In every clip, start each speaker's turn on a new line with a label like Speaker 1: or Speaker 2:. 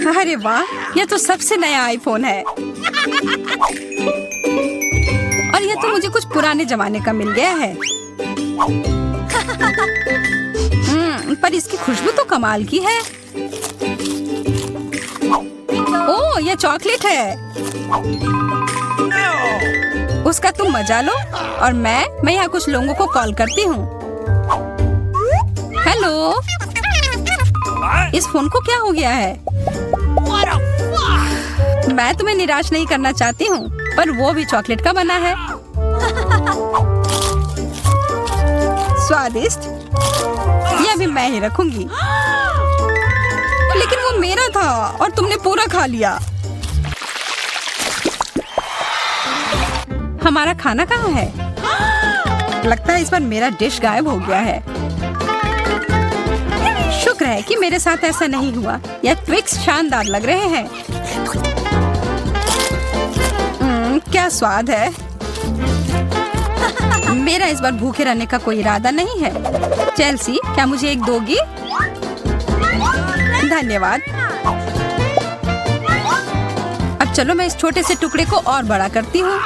Speaker 1: अरे वाह, यह तो सबसे नया आईफोन है। और यह तो मुझे कुछ पुराने जमाने का मिल गया है। पर इसकी खुशबू तो कमाल की है। ओह, यह चॉकलेट है। उसका तुम मजा लो और मैं यहाँ कुछ लोगों को कॉल करती हूँ। हेलो, इस फोन को क्या हो गया है? मैं तुम्हें निराश नहीं करना चाहती हूँ, पर वो भी चॉकलेट का बना है। स्वादिष्ट। यह भी मैं ही रखूंगी। लेकिन वो मेरा था और तुमने पूरा खा लिया। हमारा खाना कहाँ है? लगता है इस बार मेरा डिश गायब हो गया है। शुक्र है कि मेरे साथ ऐसा नहीं हुआ। यह ट्विक्स शानदार लग रहे हैं। क्या स्वाद है। मेरा इस बार भूखे रहने का कोई इरादा नहीं है। चेल्सी, क्या मुझे एक दोगी? धन्यवाद। अब चलो मैं इस छोटे से टुकड़े को और बड़ा करती हूँ।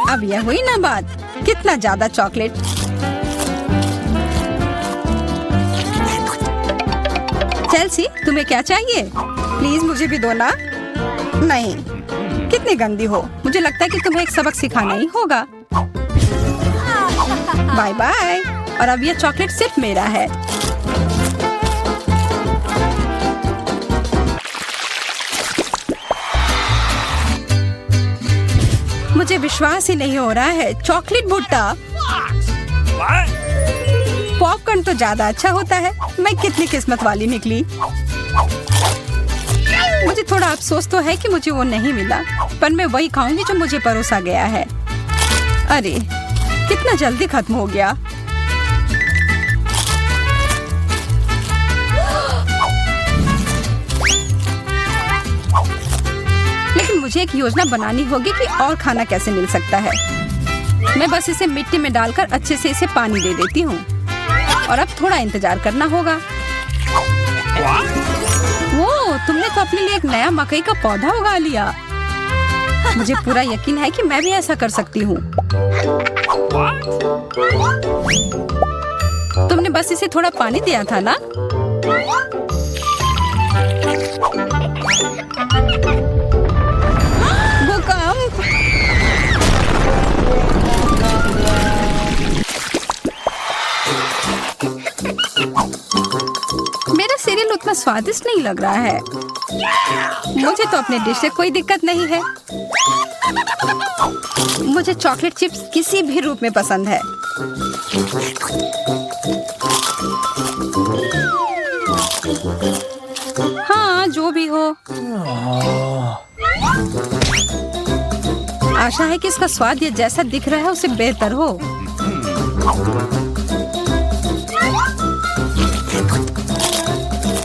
Speaker 1: अब यह हुई ना बात। कितना ज्यादा चॉकलेट। चेल्सी, तुम्हें क्या चाहिए? प्लीज मुझे भी दो ना। नहीं, कितनी गंदी हो। मुझे लगता है कि तुम्हें एक सबक सिखाना ही होगा। Bye bye. और अब यह चॉकलेट सिर्फ मेरा है। मुझे विश्वास ही नहीं हो रहा है। चॉकलेट भुट्टा। पॉपकॉर्न तो ज्यादा अच्छा होता है। मैं कितनी किस्मत वाली निकली। मुझे थोड़ा अफसोस तो है कि मुझे वो नहीं मिला, पर मैं वही खाऊंगी जो मुझे परोसा गया है। अरे, कितना जल्दी खत्म हो गया। लेकिन मुझे एक योजना बनानी होगी कि और खाना कैसे मिल सकता है। मैं बस इसे मिट्टी में डालकर अच्छे से इसे पानी दे देती हूँ। और अब थोड़ा इंतजार करना होगा। वो, तुमने तो अपने लिए एक नया मकई का पौधा उगा लिया। मुझे पूरा यकीन है कि मैं भी ऐसा कर सकती हूँ। तुमने बस इसे थोड़ा पानी दिया था ना? भूकंप। मेरा सीरियल उतना स्वादिष्ट नहीं लग रहा है। मुझे तो अपने डिश से कोई दिक्कत नहीं है। मुझे चॉकलेट चिप्स किसी भी रूप में पसंद है। हाँ, जो भी हो। आशा है कि इसका स्वाद ये जैसा दिख रहा है उससे बेहतर हो।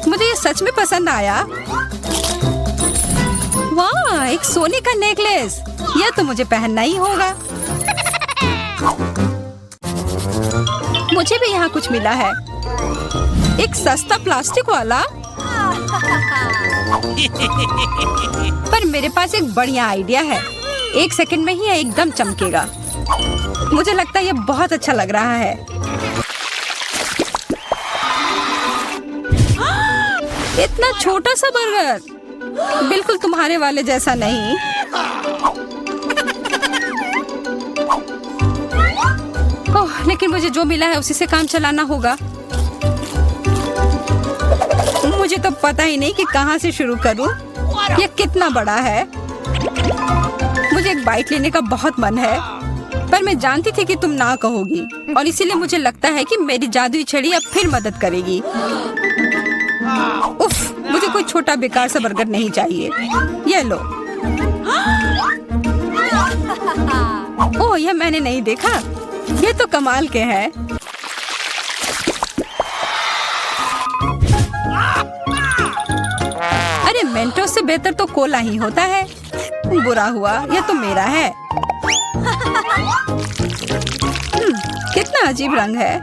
Speaker 1: मुझे ये सच में पसंद आया। वाह, एक सोने का नेकलेस। यह तो मुझे पहनना ही होगा। मुझे भी यहाँ कुछ मिला है। एक सस्ता प्लास्टिक वाला। पर मेरे पास एक बढ़िया आइडिया है। 1 सेकंड में ही यह एकदम चमकेगा। मुझे लगता है यह बहुत अच्छा लग रहा है। इतना छोटा सा बर्गर, बिल्कुल तुम्हारे वाले जैसा नहीं। ओह, लेकिन मुझे जो मिला है उसी से काम चलाना होगा। मुझे तो पता ही नहीं कि कहाँ से शुरू करूं। यह कितना बड़ा है। मुझे एक बाइट लेने का बहुत मन है, पर मैं जानती थी कि तुम ना कहोगी, और इसीलिए मुझे लगता है कि मेरी जादुई छड़ी अब फिर मदद करेगी। उफ, मुझे कोई छोटा बेकार सा बर्गर नहीं चाहिए। ये लो। ओह, यह मैंने नहीं देखा। ये तो कमाल के हैं। अरे, मेंटोस से बेहतर तो कोला ही होता है। बुरा हुआ, यह तो मेरा है। कितना अजीब रंग है।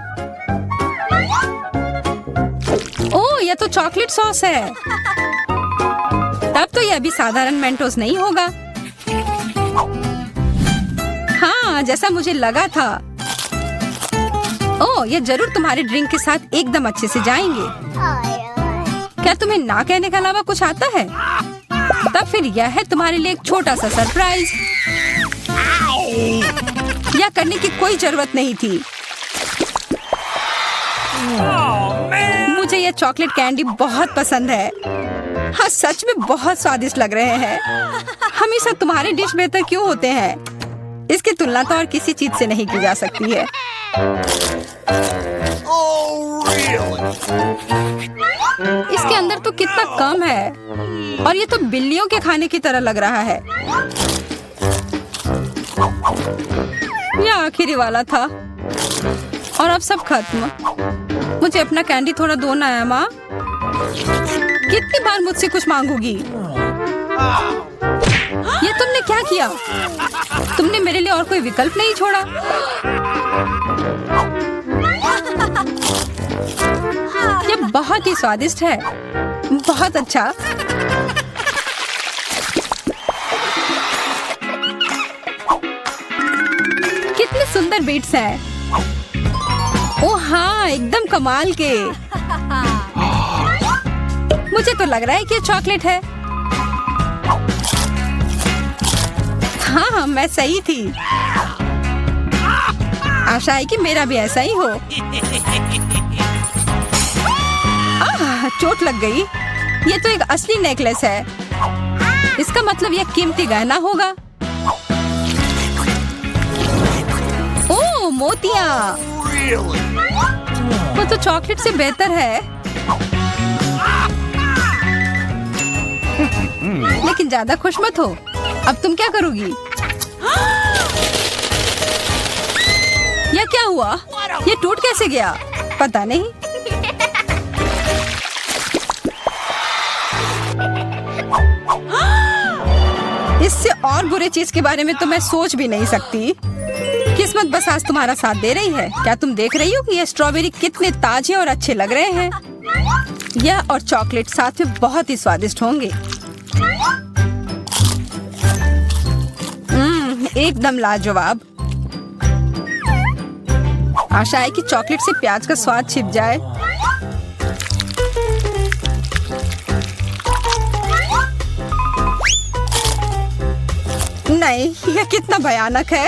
Speaker 1: यह तो चॉकलेट सॉस है। तब तो यह भी साधारण मेंटोस नहीं होगा। हाँ, जैसा मुझे लगा था। ओह, ये जरूर तुम्हारे ड्रिंक के साथ एकदम अच्छे से जाएंगे। क्या तुम्हें ना कहने के अलावा कुछ आता है? तब फिर यह है तुम्हारे लिए एक छोटा सा सरप्राइज। यह करने की कोई जरूरत नहीं थी। मुझे यह चॉकलेट कैंडी बहुत पसंद है। हाँ, सच में बहुत स्वादिष्ट लग रहे हैं। हमेशा तुम्हारे डिश बेहतर क्यों होते हैं? इसकी तुलना तो और किसी चीज से नहीं की जा सकती है। इसके अंदर तो कितना कम है और ये तो बिल्लियों के खाने की तरह लग रहा है। यह आखिरी वाला था और अब सब खत्म। मुझे अपना कैंडी थोड़ा दो ना है माँ। कितनी बार मुझसे कुछ मांगोगी? ये तुमने क्या किया? तुमने मेरे लिए और कोई विकल्प नहीं छोड़ा। ये बहुत ही स्वादिष्ट है। बहुत अच्छा। कितने सुंदर बीट्स हैं। ओह हाँ, एकदम कमाल के। मुझे तो लग रहा है कि ये चॉकलेट है। हाँ, मैं सही थी। आशा है कि मेरा भी ऐसा ही हो। चोट लग गई। ये तो एक असली नेकलेस है। इसका मतलब यह कीमती गहना होगा। ओह, मोतियाँ। वो तो चॉकलेट से बेहतर है। लेकिन ज्यादा खुश मत हो। अब तुम क्या करोगी? यह क्या हुआ? ये टूट कैसे गया? पता नहीं। इससे और बुरे चीज के बारे में तो मैं सोच भी नहीं सकती। किस्मत बस आज तुम्हारा साथ दे रही है। क्या तुम देख रही हो कि ये स्ट्रॉबेरी कितने ताजे और अच्छे लग रहे हैं? यह और चॉकलेट साथ में बहुत ही स्वादिष्ट होंगे। एकदम लाजवाब। आशा है कि चॉकलेट से प्याज का स्वाद छिप जाए। नहीं, यह कितना भयानक है।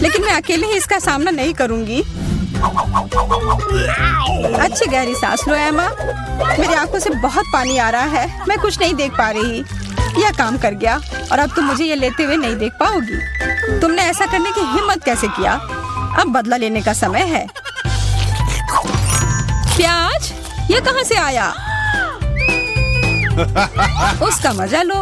Speaker 1: लेकिन मैं अकेले ही इसका सामना नहीं करूंगी। अच्छी गहरी सांस लो एमा। मेरी आंखों से बहुत पानी आ रहा है। मैं कुछ नहीं देख पा रही। यह काम कर गया और अब तुम मुझे ये लेते हुए नहीं देख पाओगी। तुमने ऐसा करने की हिम्मत कैसे किया? अब बदला लेने का समय है। प्याज, ये कहाँ से आया? उसका मजा लो।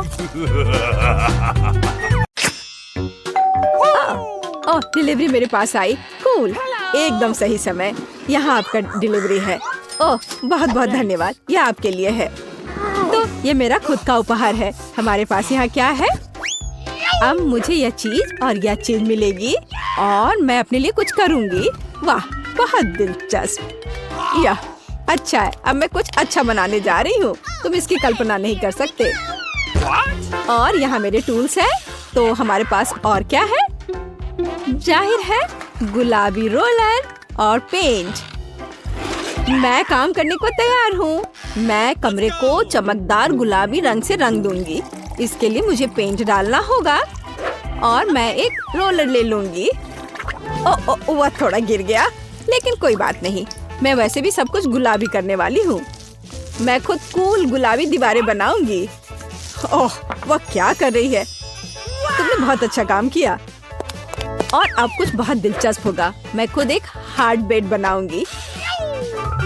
Speaker 1: ओह, डिलीवरी मेरे पास आई। कूल, एकदम सही समय। यहाँ आपका डिलीवरी है। ओह, बहुत बहुत धन्यवाद। यह आपके लिए है। तो ये मेरा खुद का उपहार है। हमारे पास यहाँ क्या है? अब मुझे यह चीज और यह चीज मिलेगी और मैं अपने लिए कुछ करूँगी। वाह, बहुत दिलचस्प। यह अच्छा है। अब मैं कुछ अच्छा बनाने जा रही हूँ। तुम इसकी कल्पना नहीं कर सकते। और यहाँ मेरे टूल्स हैं। तो हमारे पास और क्या है? जाहिर है गुलाबी रोलर और पेंट। मैं काम करने को तैयार हूँ। मैं कमरे को चमकदार गुलाबी रंग से रंग दूंगी। इसके लिए मुझे पेंट डालना होगा और मैं एक रोलर ले लूंगी। वह थोड़ा गिर गया, लेकिन कोई बात नहीं। मैं वैसे भी सब कुछ गुलाबी करने वाली हूँ। मैं खुद कूल गुलाबी दीवारें बनाऊंगी। ओह, वह क्या कर रही है? तुमने बहुत अच्छा काम किया। और अब कुछ बहुत दिलचस्प होगा। मैं खुद एक हार्ड बेड बनाऊंगी।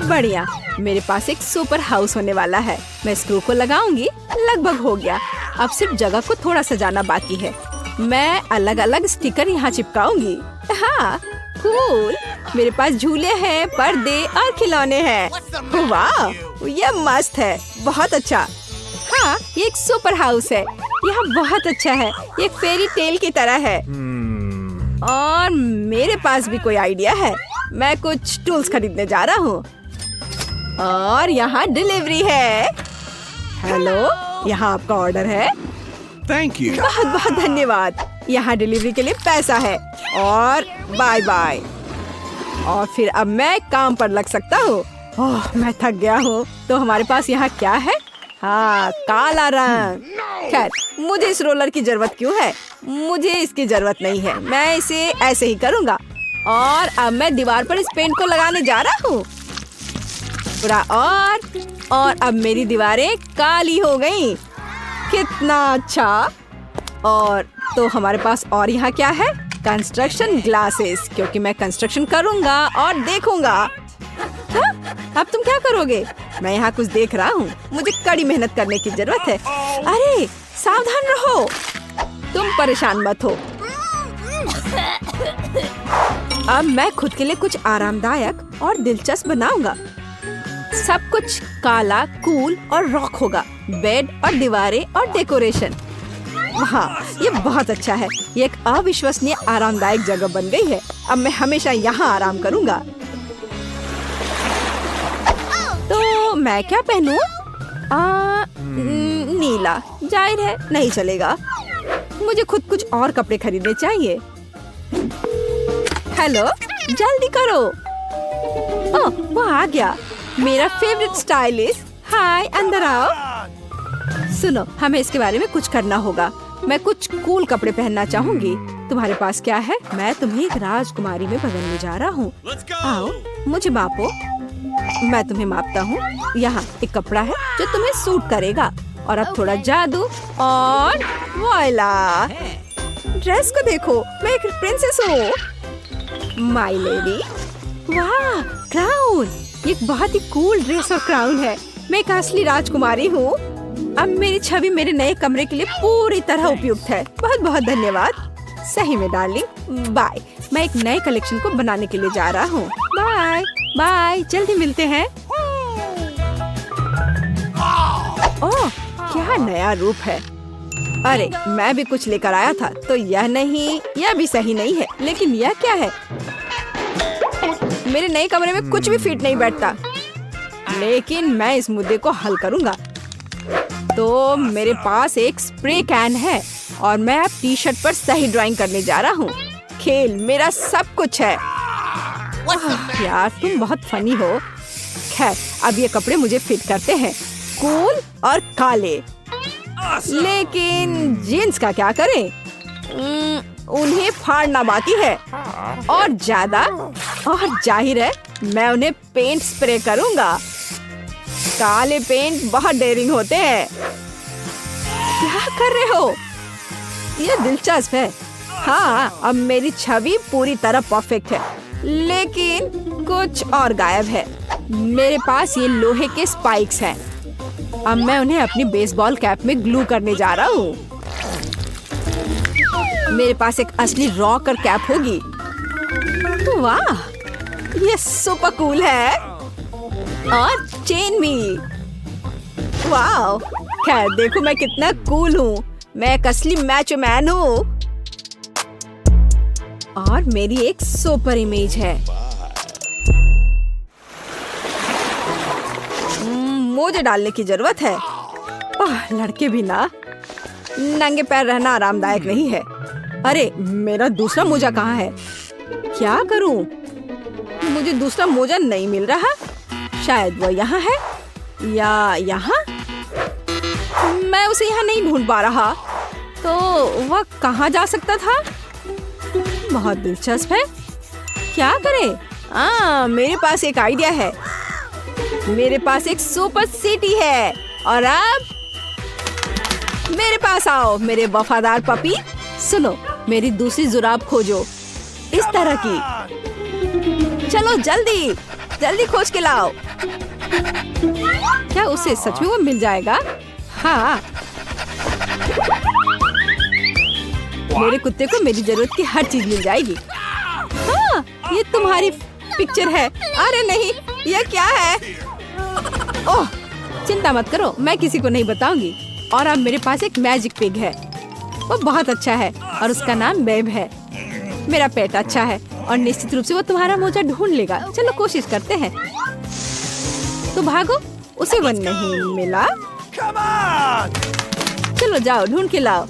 Speaker 1: बढ़िया, मेरे पास एक सुपर हाउस होने वाला है। मैं स्क्रू को लगाऊंगी। लगभग हो गया। अब सिर्फ जगह को थोड़ा सजाना बाकी है। मैं अलग अलग स्टिकर यहाँ चिपकाऊंगी। हाँ, कूल। मेरे पास झूले हैं, पर्दे और खिलौने हैं। वाह, ये मस्त है। बहुत अच्छा। हाँ, ये एक सुपर हाउस है। यह बहुत अच्छा है। ये एक फेरी टेल की तरह है। और मेरे पास भी कोई आइडिया है। मैं कुछ टूल्स खरीदने जा रहा हूँ और यहाँ डिलीवरी है। हेलो, यहाँ आपका ऑर्डर है।
Speaker 2: Thank you.
Speaker 1: बहुत बहुत धन्यवाद। यहाँ डिलीवरी के लिए पैसा है और बाय बाय। और फिर अब मैं काम पर लग सकता हूँ। ओह, मैं थक गया हूँ। तो हमारे पास यहाँ क्या है? हाँ, काला रंग। खैर, मुझे इस रोलर की जरूरत क्यों है? मुझे इसकी जरूरत नहीं है। मैं इसे ऐसे ही करूँगा। और अब मैं दीवार पर इस पेंट को लगाने जा रहा हूँ पूरा। और अब मेरी दीवारें काली हो गई। कितना अच्छा। और तो हमारे पास और यहाँ क्या है? कंस्ट्रक्शन ग्लासेस, क्योंकि मैं कंस्ट्रक्शन करूँगा और देखूंगा। हाँ? अब तुम क्या करोगे? मैं यहाँ कुछ देख रहा हूँ। मुझे कड़ी मेहनत करने की जरूरत है। अरे सावधान रहो, तुम परेशान मत हो। अब मैं खुद के लिए कुछ आरामदायक और दिलचस्प बनाऊंगा। सब कुछ काला, कूल और रॉक होगा। बेड और दीवारें और डेकोरेशन। हाँ, ये बहुत अच्छा है। ये एक अविश्वसनीय आरामदायक जगह बन गई है। अब मैं हमेशा यहाँ आराम करूँगा। तो मैं क्या पहनूं? नीला, जाहिर है नहीं चलेगा। मुझे खुद कुछ और कपड़े खरीदने चाहिए। हेलो, जल्दी करो। ओह, वो आ गया। मेरा फेवरेट स्टाइलिस्ट। हाय, अंदर आओ। सुनो, हमें इसके बारे में कुछ करना होगा। मैं कुछ कूल कपड़े पहनना चाहूंगी। तुम्हारे पास क्या है? मैं तुम्हें एक राजकुमारी में बदलने जा रहा हूँ। आओ, मुझे मापो। मैं तुम्हें मापता हूँ। यहाँ एक कपड़ा है जो तुम्हें सूट करेगा। और अब थोड़ा जादू और वॉइला। ड्रेस को देखो, मैं एक प्रिंसेस हूँ। My lady. वाह, क्राउन। ये एक बहुत ही कूल ड्रेस और क्राउन है। मैं एक असली राजकुमारी हूँ। अब मेरी छवि मेरे नए कमरे के लिए पूरी तरह उपयुक्त है। बहुत बहुत धन्यवाद। सही में डार्लिंग। बाय। मैं एक नए कलेक्शन को बनाने के लिए जा रहा हूँ। बाय बाय, जल्दी मिलते हैं। ओह, क्या नया रूप है। अरे, मैं भी कुछ लेकर आया था। तो यह नहीं, यह भी सही नहीं है। लेकिन यह क्या है? मेरे नए कमरे में कुछ भी फिट नहीं बैठता। लेकिन मैं इस मुद्दे को हल करूंगा। तो मेरे पास एक स्प्रे कैन है और मैं अब टी शर्ट पर सही ड्राइंग करने जा रहा हूँ। खेल मेरा सब कुछ है। यार, तुम बहुत फनी हो। खैर, अब ये कपड़े मुझे फिट करते हैं। कूल और काले। लेकिन जीन्स का क्या करें? उन्हें फाड़ना बाकी है और ज्यादा। और जाहिर है मैं उन्हें पेंट स्प्रे करूंगा। काले पेंट बहुत डेयरिंग होते हैं। क्या कर रहे हो? ये दिलचस्प है। हाँ, अब मेरी छवि पूरी तरह परफेक्ट है। लेकिन कुछ और गायब है। मेरे पास ये लोहे के स्पाइक्स हैं। अब मैं उन्हें अपनी बेसबॉल कैप में ग्लू करने जा रहा हूँ। मेरे पास एक असली रॉकर कैप होगी। वाह, ये सुपर कूल है। और चेन भी। वाह, खैर देखो मैं कितना कूल हूँ। मैं एक असली मैचो मैन हूँ। और मेरी एक सुपर इमेज है। मोजे डालने की जरूरत है। लड़के भी ना, नंगे पैर रहना आरामदायक नहीं है। अरे, मेरा दूसरा मोजा कहाँ है? क्या करूं? मुझे दूसरा मोजा नहीं मिल रहा। शायद वो यहाँ है या यहाँ। मैं उसे यहाँ नहीं ढूंढ पा रहा। तो वह कहाँ जा सकता था? बहुत दिलचस्प है। क्या करें? मेरे पास एक आइडिया है। मेरे पास एक सुपर सिटी है। और अब मेरे पास आओ मेरे वफादार पपी। सुनो, मेरी दूसरी जुराब खोजो। इस तरह की। चलो जल्दी जल्दी खोज के लाओ। क्या उसे सच में वो मिल जाएगा? हाँ, मेरे कुत्ते को मेरी जरूरत की हर चीज मिल जाएगी। हाँ, ये तुम्हारी पिक्चर है। अरे नहीं, ये क्या है? ओह, चिंता मत करो, मैं किसी को नहीं बताऊंगी। और अब मेरे पास एक मैजिक पिग है। वो बहुत अच्छा है और उसका नाम बेब है। मेरा पेट अच्छा है और निश्चित रूप से वो तुम्हारा मोजा ढूंढ लेगा। चलो कोशिश करते हैं। तो भागो, उसे वो नहीं मिला। चलो जाओ ढूंढ के लाओ।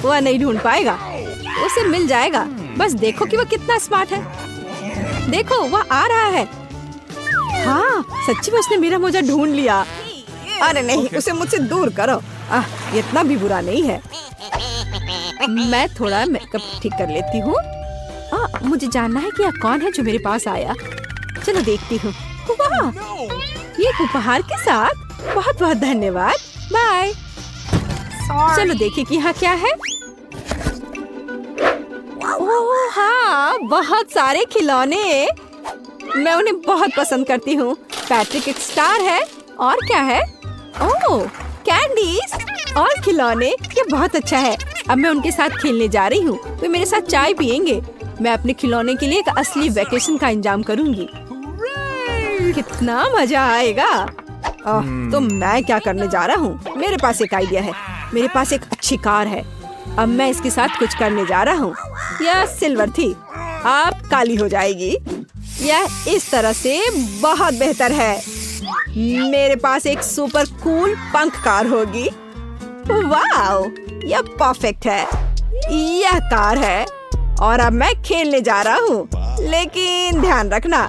Speaker 1: वह नहीं ढूंढ पाएगा, उसे मिल जाएगा। बस देखो कि वह कितना स्मार्ट है। देखो वह आ रहा है। हाँ सच्ची में उसने मेरा मोजा ढूंढ लिया। अरे नहीं, उसे मुझसे दूर करो। इतना भी बुरा नहीं है। मैं थोड़ा मेकअप ठीक कर लेती हूँ। मुझे जानना है कि यह कौन है जो मेरे पास आया। चलो देखती हूँ। वाह, ये उपहार के साथ बहुत बहुत धन्यवाद। बाय। चलो देखिए कि यहाँ क्या है। ओह हाँ, बहुत सारे खिलौने। मैं उन्हें बहुत पसंद करती हूँ। पैट्रिक एक स्टार है। और क्या है? ओह कैंडीज और खिलौने। ये बहुत अच्छा है। अब मैं उनके साथ खेलने जा रही हूँ। वे मेरे साथ चाय पियेंगे। मैं अपने खिलौने के लिए एक असली वेकेशन का इंतजाम करूँगी। कितना मजा आएगा। तो मैं क्या करने जा रहा हूँ? मेरे पास एक आइडिया है। मेरे पास एक अच्छी कार है। अब मैं इसके साथ कुछ करने जा रहा हूँ। यह सिल्वर थी, अब काली हो जाएगी। यह इस तरह से बहुत बेहतर है। मेरे पास एक सुपर कूल पंख कार होगी। वाओ, यह परफेक्ट है। यह कार है और अब मैं खेलने जा रहा हूँ। लेकिन ध्यान रखना,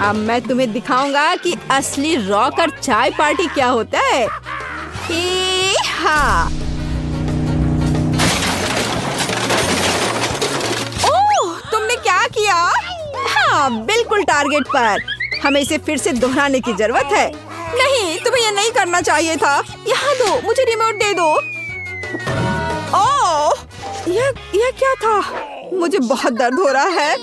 Speaker 1: अब मैं तुम्हें दिखाऊंगा कि असली रॉक और चाय पार्टी क्या होता है। हाँ, ओह, तुमने क्या किया? हाँ, बिल्कुल टारगेट पर। हमें इसे फिर से दोहराने की जरूरत है। नहीं, तुम्हें यह नहीं करना चाहिए था। यहाँ दो, मुझे रिमोट दे दो। ओह, यह क्या था? मुझे बहुत दर्द हो रहा है।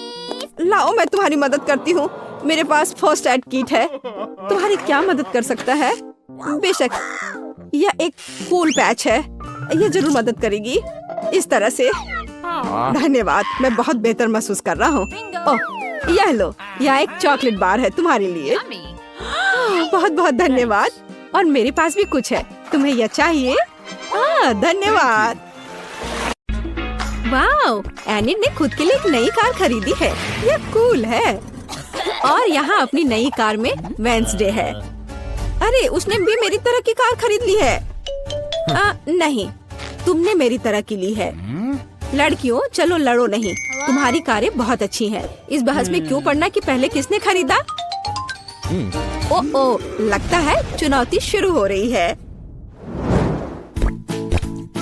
Speaker 1: लाओ, मैं तुम्हारी मदद करती हूँ। मेरे पास फर्स्ट एड किट है। तुम्हारी क्या मदद कर सकता है? बेशक, यह एक कूल पैच है। यह जरूर मदद करेगी। इस तरह से। धन्यवाद, मैं बहुत बेहतर महसूस कर रहा हूँ। ओह, यह लो, यह एक चॉकलेट बार है तुम्हारे लिए। बहुत बहुत धन्यवाद। और मेरे पास भी कुछ है। तुम्हें यह चाहिए? धन्यवाद। वाओ, एनिट ने खुद के लिए एक नई कार खरीदी है। यह कूल है। और यहाँ अपनी नई कार में वेंसडे है। अरे, उसने भी मेरी तरह की कार खरीद ली है। नहीं, तुमने मेरी तरह की ली है। लड़कियों, चलो लड़ो नहीं। तुम्हारी कारें बहुत अच्छी हैं। इस बहस में क्यों पड़ना कि पहले किसने खरीदा? ओह, लगता है चुनौती शुरू हो रही है।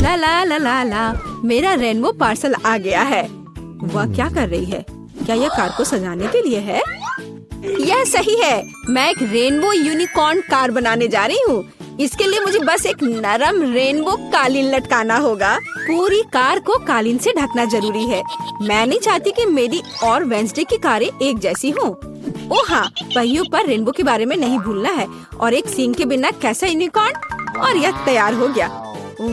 Speaker 1: ला ला ला ला ला, मेरा रेनबो पार्सल आ गया है। वह क्या कर रही है? क्या यह कार को सजाने के लिए है? यह सही है। मैं एक रेनबो यूनिकॉर्न कार बनाने जा रही हूँ। इसके लिए मुझे बस एक नरम रेनबो कालीन लटकाना होगा। पूरी कार को कालीन से ढकना जरूरी है। मैं नहीं चाहती कि मेरी और वेंसडे की कारें एक जैसी हों। ओह हाँ, पहियों पर रेनबो के बारे में नहीं भूलना है। और एक सींग के बिना कैसा यूनिकॉर्न। और यह तैयार हो गया।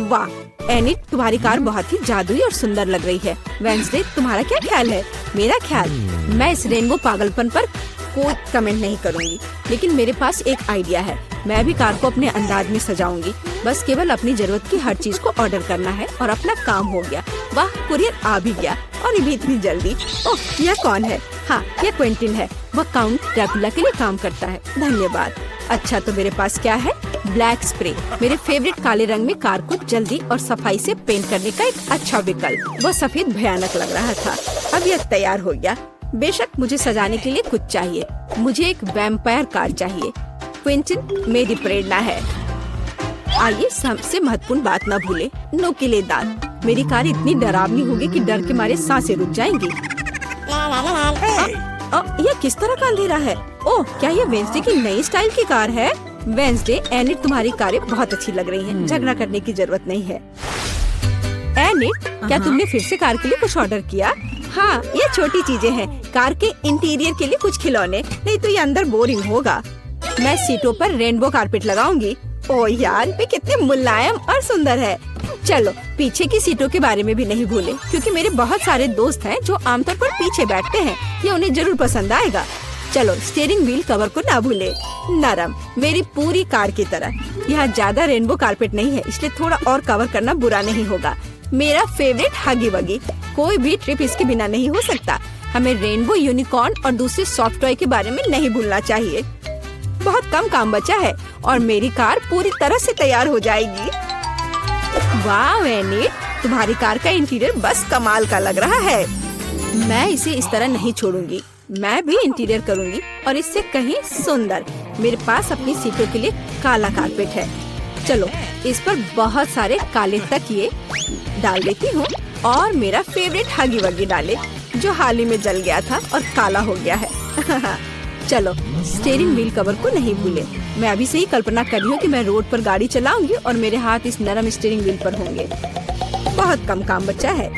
Speaker 1: वाह एनिट, तुम्हारी कार बहुत ही जादुई और सुंदर लग रही है। वेंसडे, तुम्हारा क्या ख्याल है? मेरा ख्याल, मैं इस रेनबो पागलपन पर कोई कमेंट नहीं करूंगी। लेकिन मेरे पास एक आइडिया है। मैं भी कार को अपने अंदाज में सजाऊंगी। बस केवल अपनी जरूरत की हर चीज को ऑर्डर करना है और अपना काम हो गया। वाह, कुरियर आ भी गया और ये भी इतनी जल्दी। ओह, यह कौन है? हाँ, यह क्विंटिन है। वह काउंट ड्रैकुला के लिए काम करता है। धन्यवाद। अच्छा, तो मेरे पास क्या है? ब्लैक स्प्रे, मेरे फेवरेट काले रंग में कार को जल्दी और सफाई से पेंट करने का एक अच्छा विकल्प। वह सफेद भयानक लग रहा था। अब यह तैयार हो गया। बेशक मुझे सजाने के लिए कुछ चाहिए। मुझे एक वैम्पायर कार चाहिए। क्विंटन मेरी प्रेरणा है। आइए सबसे महत्वपूर्ण बात न भूले, नुकीले दांत। मेरी कार इतनी डरावनी होगी कि डर के मारे सांसें रुक जाएंगी। यह किस तरह का अंधेरा है? ओह, क्या यह वेंसडे की नई स्टाइल की कार है? वेंसडे, एनिट, तुम्हारी कारें बहुत अच्छी लग रही हैं। झगड़ा करने की जरूरत नहीं है। एनिट, क्या तुमने फिर से कार के लिए कुछ ऑर्डर किया? हाँ, ये छोटी चीजें हैं। कार के इंटीरियर के लिए कुछ खिलौने, नहीं तो ये अंदर बोरिंग होगा। मैं सीटों पर रेनबो कारपेट लगाऊंगी। ओह यार, वे कितने मुलायम और सुंदर है। चलो, पीछे की सीटों के बारे में भी नहीं भूले, क्योंकि मेरे बहुत सारे दोस्त हैं जो आमतौर पर पीछे बैठते हैं। ये उन्हें जरूर पसंद आएगा। चलो, स्टीयरिंग व्हील कवर को ना भूले। नरम, मेरी पूरी कार की तरह। यहाँ ज्यादा रेनबो कारपेट नहीं है, इसलिए थोड़ा और कवर करना बुरा नहीं होगा। मेरा फेवरेट हगी वगी। कोई भी ट्रिप इसके बिना नहीं हो सकता। हमें रेनबो, यूनिकॉर्न और दूसरे सॉफ्ट टॉय के बारे में नहीं भूलना चाहिए। बहुत कम काम बचा है और मेरी कार पूरी तरह से तैयार हो जाएगी। वाह एनिट, तुम्हारी कार का इंटीरियर बस कमाल का लग रहा है। मैं इसे इस तरह नहीं छोड़ूंगी। मैं भी इंटीरियर करूंगी और इससे कहीं सुंदर। मेरे पास अपनी सीटों के लिए काला कारपेट है। चलो इस पर बहुत सारे काले तकिए डाल देती हूँ और मेरा फेवरेट हगी वगी डाले, जो हाल ही में जल गया था और काला हो गया है। चलो स्टीयरिंग व्हील कवर को नहीं भूले। मैं अभी से ही कल्पना कर रही हूँ कि मैं रोड पर गाड़ी चलाऊंगी और मेरे हाथ इस नरम स्टीयरिंग व्हील पर होंगे। बहुत कम काम बचा है।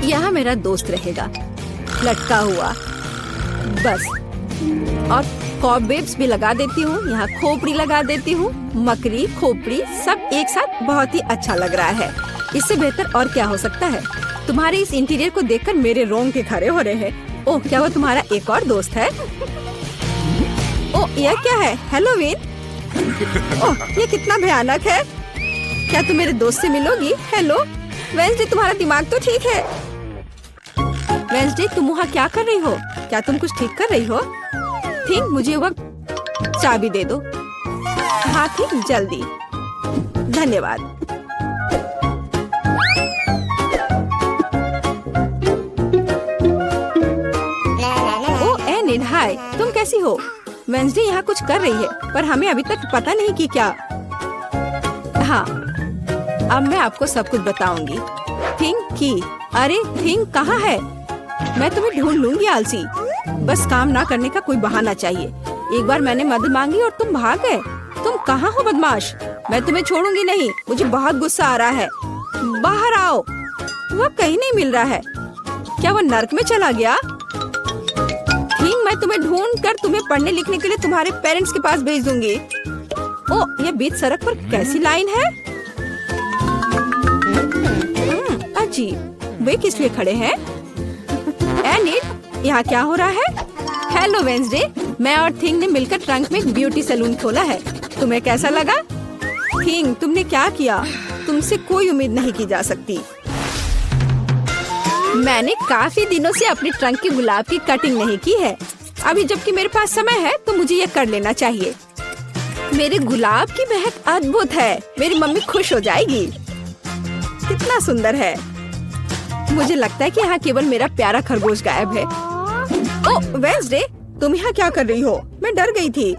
Speaker 1: यहाँ मेरा दोस्त रहेगा लटका हुआ बस। और कॉबवेब्स भी लगा देती हूँ। यहाँ खोपड़ी लगा देती हूँ। मकड़ी, खोपड़ी सब एक साथ बहुत ही अच्छा लग रहा है। इससे बेहतर और क्या हो सकता है। तुम्हारे इस इंटीरियर को देखकर मेरे रोंगटे खड़े हो रहे हैं। ओह, क्या वो तुम्हारा एक और दोस्त है? ओह, यह क्या है? हेलोवीन? ओह, ये कितना भयानक है। क्या तुम मेरे दोस्त से मिलोगी? हेलो वेंसडे, तुम्हारा दिमाग तो ठीक है। वेंसडे, तुम वहाँ क्या कर रही हो? क्या तुम कुछ ठीक कर रही हो? थिंक, मुझे वक्त चाबी दे दो। हाँ थिंक, जल्दी। धन्यवाद। ओ एनिड, हाय, तुम कैसी हो? वेंसडे यहाँ कुछ कर रही है पर हमें अभी तक पता नहीं कि क्या। हाँ, अब मैं आपको सब कुछ बताऊंगी। थिंक की, अरे थिंक कहाँ है? मैं तुम्हें ढूंढ लूंगी आलसी। बस काम ना करने का कोई बहाना चाहिए। एक बार मैंने मदद मांगी और तुम भाग गए। तुम कहाँ हो बदमाश? मैं तुम्हें छोड़ूंगी नहीं। मुझे बहुत गुस्सा आ रहा है। बाहर आओ। वह कहीं नहीं मिल रहा है। क्या वो नर्क में चला गया? थिंक, मैं तुम्हें ढूंढ कर तुम्हें पढ़ने लिखने के लिए तुम्हारे पेरेंट्स के पास भेज दूंगी। ओ, ये बीच सड़क पर कैसी लाइन है? अजीब, वे किस लिए खड़े हैं? एनिड, यहाँ क्या हो रहा है? हेलो वेंसडे, मैं और थिंग ने मिलकर ट्रंक में एक ब्यूटी सैलून खोला है। तुम्हें कैसा लगा? थिंग, तुमने क्या किया? तुमसे कोई उम्मीद नहीं की जा सकती। मैंने काफी दिनों से अपने ट्रंक के गुलाब की कटिंग नहीं की है। अभी जबकि मेरे पास समय है तो मुझे ये कर लेना चाहिए। मेरे गुलाब की महक अद्भुत है। मेरी मम्मी खुश हो जाएगी। कितना सुंदर है। मुझे लगता है कि यहाँ केवल मेरा प्यारा खरगोश गायब है। ओह वेंसडे, तुम यहाँ क्या कर रही हो? मैं डर गई थी।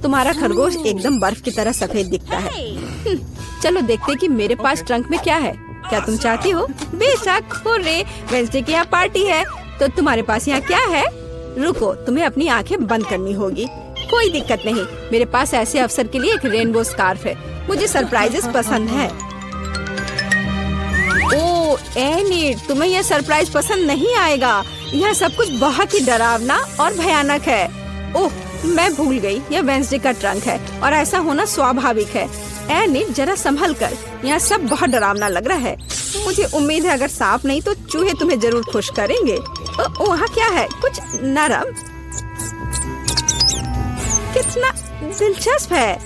Speaker 1: तुम्हारा खरगोश एकदम बर्फ की तरह सफेद दिखता है। चलो देखते कि मेरे पास ट्रंक में क्या है। क्या तुम चाहती हो? बेशक। हुर्रे, वेंसडे की यहाँ पार्टी है। तो तुम्हारे पास यहाँ क्या है? रुको, तुम्हें अपनी आंखें बंद करनी होगी। कोई दिक्कत नहीं, मेरे पास ऐसे अवसर के लिए एक रेनबो स्कार्फ है। मुझे सरप्राइजेस पसंद है। ओह एनिड, तुम्हें यह सरप्राइज पसंद नहीं आएगा। यह सब कुछ बहुत ही डरावना और भयानक है। ओह, मैं भूल गई, यह वेंसडे का ट्रंक है और ऐसा होना स्वाभाविक है। एनिड, जरा संभल कर। यहाँ सब बहुत डरावना लग रहा है। मुझे उम्मीद है अगर सांप नहीं तो चूहे तुम्हें जरूर खुश करेंगे। वहाँ क्या है? कुछ नरम। कितना दिलचस्प है।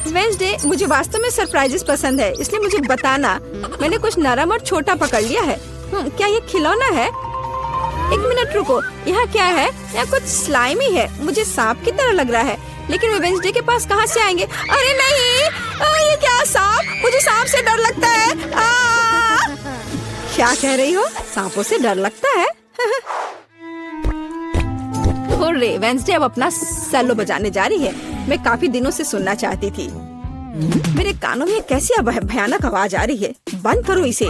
Speaker 1: वेंसडे, मुझे वास्तव में सरप्राइजेस पसंद है, इसलिए मुझे बताना। मैंने कुछ नरम और छोटा पकड़ लिया है। क्या ये खिलौना है? एक मिनट रुको, यहाँ क्या है? यहाँ कुछ स्लाइमी है। मुझे सांप की तरह लग रहा है, लेकिन वे वेंसडे के पास कहाँ से आएंगे? अरे नहीं, ये क्या सांप? मुझे सांप से डर लगता है। क्या कह रही हो? सांपों से डर लगता है? हुर्रे, वेंसडे अब अपना सेलो बजाने जा रही है। मैं काफी दिनों से सुनना चाहती थी। मेरे कानों में कैसी भयानक आवाज आ रही है। बंद करो इसे।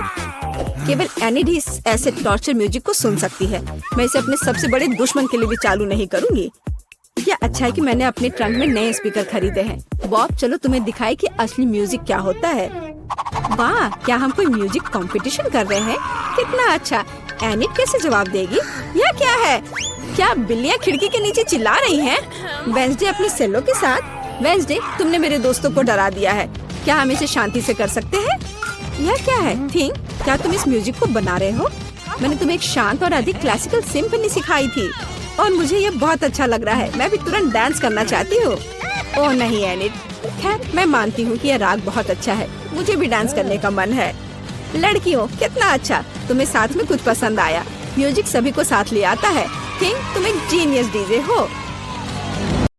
Speaker 1: केवल एनिड ही ऐसे टॉर्चर म्यूजिक को सुन सकती है। मैं इसे अपने सबसे बड़े दुश्मन के लिए भी चालू नहीं करूंगी। क्या अच्छा है कि मैंने अपने ट्रंक में नए स्पीकर खरीदे हैं। बॉब, चलो तुम्हें दिखाए कि असली म्यूजिक क्या होता है। वाह, क्या हम कोई म्यूजिक कंपटीशन कर रहे हैं? कितना अच्छा। एनिड कैसे जवाब देगी? यह क्या है? क्या बिल्लियाँ खिड़की के नीचे चिल्ला रही हैं? वेंसडे अपने सेलो के साथ। वेंसडे, तुमने मेरे दोस्तों को डरा दिया है। क्या हम इसे शांति से कर सकते हैं? यह क्या है? थिंक, क्या तुम इस म्यूजिक को बना रहे हो? मैंने तुम्हें एक शांत और अधिक क्लासिकल सिम्फनी सिखाई थी और मुझे ये बहुत अच्छा लग रहा है। मैं भी तुरंत डांस करना चाहती हूँ। ओह नहीं एनिड, खैर मैं मानती हूँ कि यह राग बहुत अच्छा है। मुझे भी डांस करने का मन है। लड़कियों, कितना अच्छा, तुम्हें साथ में कुछ पसंद आया। म्यूजिक सभी को साथ ले आता है। किंग, तुम एक जीनियस डीजे हो।